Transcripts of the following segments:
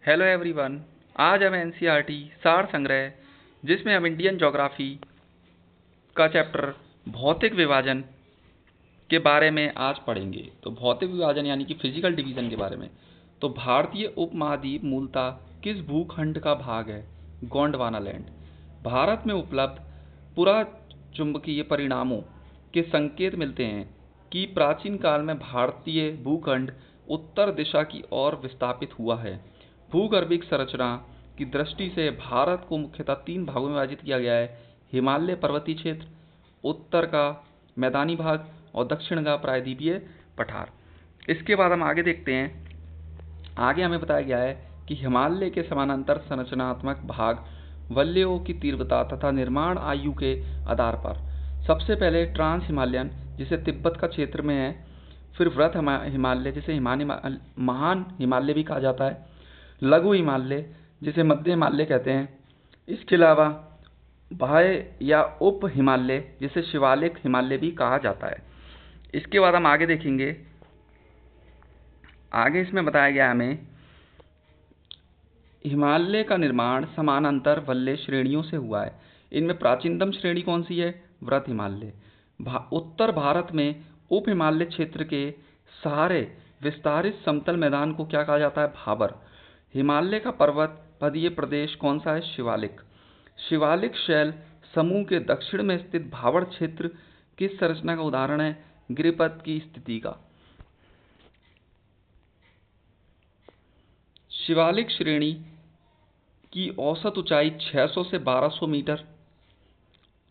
Hello everyone. आज हम NCERT सार संग्रह जिसमें हम इंडियन ज्योग्राफी का चैप्टर भौतिक विभाजन के बारे में आज पढ़ेंगे। तो भौतिक विभाजन यानी कि फिजिकल डिवीजन के बारे में। तो भारतीय उपमहाद्वीप मूलतः किस भूखंड का भाग है? गोंडवाना लैंड। भारत में उपलब्ध पुरा चुंबकीय परिणामों के संकेत मिलते हैं कि प्राचीन काल में भारतीय भूखंड उत्तर दिशा की ओर विस्थापित हुआ है। भूगर्भिक संरचना की दृष्टि से भारत को मुख्यतः 3 भागों में विभाजित किया गया है: हिमालय पर्वतीय क्षेत्र, उत्तर का मैदानी भाग और दक्षिण का प्रायद्वीपीय पठार। इसके बाद हम आगे देखते हैं। आगे हमें बताया गया है कि हिमालय के समानांतर संरचनात्मक भाग वलयों की तीव्रता तथा निर्माण आयु के आधार पर सबसे पहले ट्रांस हिमालयन जिसे तिब्बत का क्षेत्र में है, फिर वृत हिमालय जिसे महान हिमालय भी कहा जाता है, लघु हिमालय जिसे मध्य हिमालय कहते हैं, इसके अलावा बाह्य या उप हिमालय जिसे शिवालिक हिमालय भी कहा जाता है। इसके बाद हम आगे देखेंगे। आगे इसमें बताया गया हमें हिमालय का निर्माण समानांतर वलय श्रेणियों से हुआ है। इनमें प्राचीनतम श्रेणी कौन सी है? वृत हिमालय। उत्तर भारत में उप हिमालय क्षेत्र के सहारे विस्तारित समतल मैदान को क्या कहा जाता है? भाबर। हिमालय का पर्वत पदीय प्रदेश कौन सा है? शिवालिक। शिवालिक शैल समूह के दक्षिण में स्थित भाबर क्षेत्र किस संरचना का उदाहरण है? गिरिपथ की स्थिति का। शिवालिक श्रेणी की औसत ऊंचाई 600 से 1200 मीटर।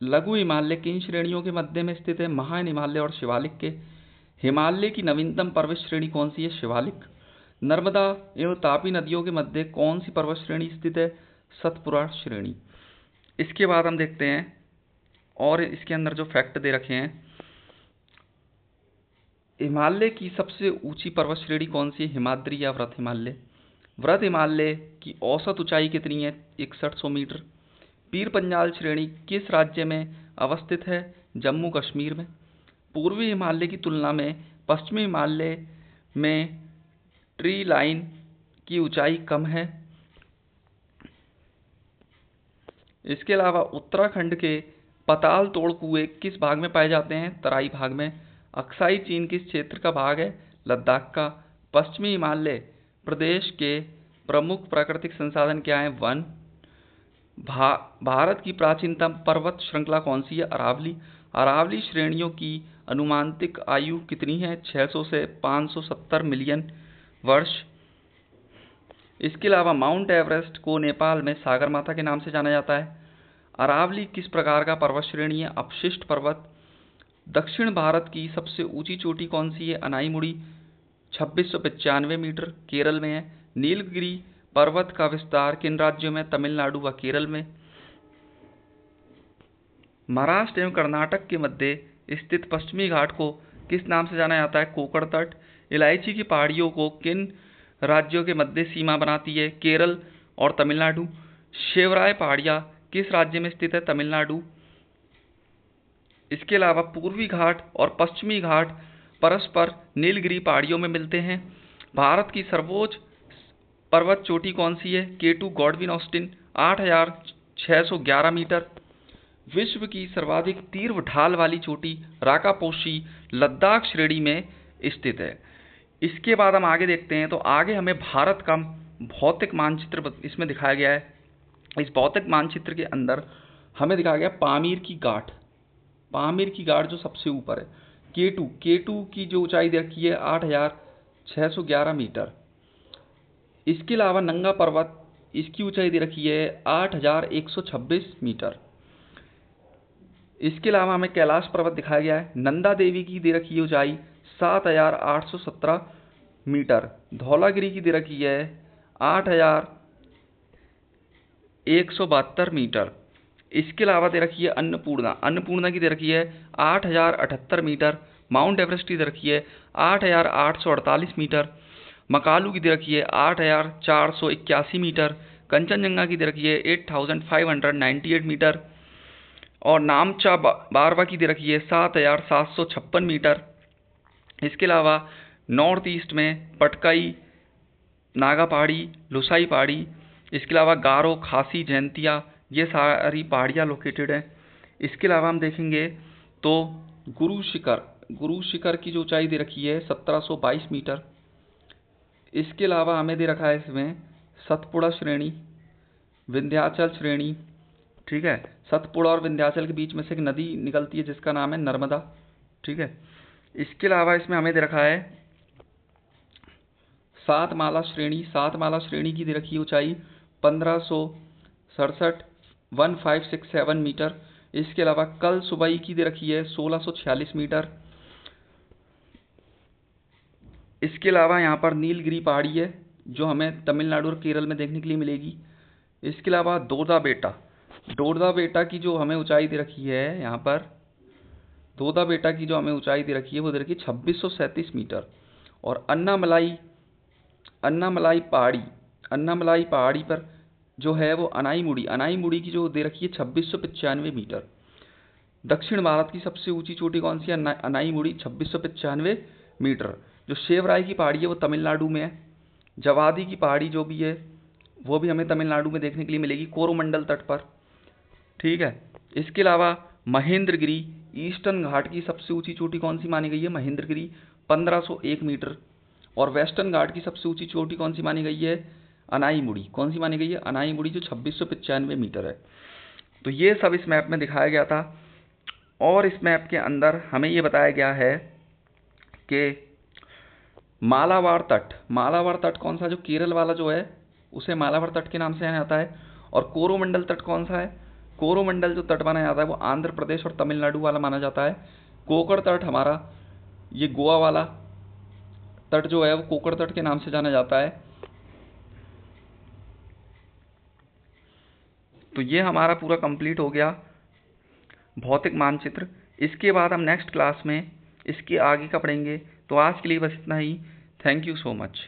लघु हिमालय किन श्रेणियों के मध्य में स्थित है? महान हिमालय और शिवालिक के। हिमालय की नवीनतम पर्वत श्रेणी कौन सी है? शिवालिक। नर्मदा एवं तापी नदियों के मध्य कौन सी पर्वत श्रेणी स्थित है? सतपुरा श्रेणी। इसके बाद हम देखते हैं और इसके अंदर जो फैक्ट दे रखे हैं। हिमालय की सबसे ऊंची पर्वत श्रेणी कौन सी है? हिमाद्री या व्रत हिमालय। व्रत हिमालय की औसत ऊंचाई कितनी है? 6100 मीटर। पीर पंजाल श्रेणी किस राज्य में अवस्थित है? जम्मू कश्मीर में। पूर्वी हिमालय की तुलना में पश्चिमी हिमालय में ट्री लाइन की ऊंचाई कम है। इसके अलावा उत्तराखंड के पताल तोड़ कुएं किस भाग में पाए जाते हैं? तराई भाग में। अक्साई चीन किस क्षेत्र का भाग है? लद्दाख का। पश्चिमी हिमालय प्रदेश के प्रमुख प्राकृतिक संसाधन क्या हैं? वन। भारत की प्राचीनतम पर्वत श्रृंखला कौन सी है? अरावली। अरावली श्रेणियों की अनुमानिक आयु कितनी है? 600 से 570 मिलियन वर्ष। इसके अलावा माउंट एवरेस्ट को नेपाल में सागरमाथा के नाम से जाना जाता है। अरावली किस प्रकार का पर्वत श्रेणी है? अपशिष्ट पर्वत। दक्षिण भारत की सबसे ऊंची चोटी कौन सी है? अनाईमुड़ी 2695 मीटर, केरल में है। नीलगिरी पर्वत का विस्तार किन राज्यों में? तमिलनाडु व केरल में। महाराष्ट्र एवं कर्नाटक के मध्य स्थित पश्चिमी घाट को किस नाम से जाना जाता है? कोकण तट। इलायची की पहाड़ियों को किन राज्यों के मध्य सीमा बनाती है? केरल और तमिलनाडु। शिवराय पहाड़ियाँ किस राज्य में स्थित है? तमिलनाडु। इसके अलावा पूर्वी घाट और पश्चिमी घाट परस्पर नीलगिरी पहाड़ियों में मिलते हैं। भारत की सर्वोच्च पर्वत चोटी कौन सी है? K2 Godwin Austen 8611 metre. विश्व की सर्वाधिक तीव्र ढाल वाली चोटी राकापोशी लद्दाख श्रेणी में स्थित है। इसके बाद हम आगे देखते हैं। तो आगे हमें भारत का भौतिक मानचित्र इसमें दिखाया गया है। इस भौतिक मानचित्र के अंदर हमें दिखाया गया पामीर की गांठ। पामीर की गांठ जो सबसे ऊपर है, K2 की जो ऊंचाई दे रखी है 8611 मीटर। इसके अलावा नंगा पर्वत, इसकी ऊंचाई दे रखी है 8126 मीटर। इसके अलावा हमें कैलाश पर्वत दिखाया गया है। नंदा देवी की दे रखी है ऊंचाई 7817 मीटर। धौलागिरी की दे रखी है 8172 मीटर। इसके अलावा दे रखी है अन्नपूर्णा की दे रखी है 8078 मीटर। माउंट एवरेस्ट की दे रखी है 8848 मीटर। मकालू की दे रखी है 8481 मीटर। कंचनजंगा की दे रखी है 8598 मीटर। और नामचा बारवा की दे रखी है 7756 मीटर। इसके अलावा नॉर्थ ईस्ट में पटकाई नागा पहाड़ी, लुसाई पहाड़ी, इसके अलावा गारो, खासी, जैंतिया, ये सारी पहाड़ियाँ लोकेटेड हैं। इसके अलावा हम देखेंगे तो गुरु शिखर की जो ऊंचाई दे रखी है 1722 मीटर। इसके अलावा हमें दे रखा है इसमें सतपुड़ा श्रेणी, विंध्याचल श्रेणी, ठीक है। सतपुड़ा और विंध्याचल के बीच में से एक नदी निकलती है जिसका नाम है नर्मदा, ठीक है। इसके अलावा इसमें हमें दे रखा है सातमाला श्रेणी की दे रखी ऊंचाई 1567 मीटर। इसके अलावा कल सुबई की दे रखी है 1646 मीटर। इसके अलावा यहाँ पर नीलगिरी पहाड़ी है जो हमें तमिलनाडु और केरल में देखने के लिए मिलेगी। इसके अलावा दोदा बेटा की जो हमें ऊंचाई दे रखी है, यहाँ पर दोदा बेटा की जो हमें ऊंचाई दे रखी है वो दे रखी है 2637 मीटर। और अन्नामलाई पहाड़ी पर जो है वो अनाई मुड़ी की जो दे रखी है 2695 मीटर। दक्षिण भारत की सबसे ऊंची चोटी कौन सी है? अनाई मुड़ी, 2695 मीटर। जो शेवराय की पहाड़ी है वो तमिलनाडु में है। जवादी की पहाड़ी जो भी है वो भी हमें तमिलनाडु में देखने के लिए मिलेगी, कोरोमंडल तट पर, ठीक है। इसके अलावा महेंद्रगिरी, ईस्टर्न घाट की सबसे ऊंची चोटी कौन सी मानी गई है? महेंद्रगिरी, 1501 मीटर। और वेस्टर्न घाट की सबसे ऊंची चोटी कौन सी मानी गई है? अनाई मुड़ी। कौन सी मानी गई है? अनाई मुड़ी, जो 2695 मीटर है। तो ये सब इस मैप में दिखाया गया था। और इस मैप के अंदर हमें ये बताया गया है कि मालाबार तट कौन सा, जो केरल वाला जो है उसे मालाबार तट के नाम से जाना जाता है। और कोरोमंडल तट कौन सा है? कोरोमंडल जो तट माना जाता है वो आंध्र प्रदेश और तमिलनाडु वाला माना जाता है। कोकण तट हमारा ये गोवा वाला तट जो है वो कोकण तट के नाम से जाना जाता है। तो ये हमारा पूरा कंप्लीट हो गया भौतिक मानचित्र। इसके बाद हम नेक्स्ट क्लास में इसके आगे का पढ़ेंगे। तो आज के लिए बस इतना ही। Thank you so much.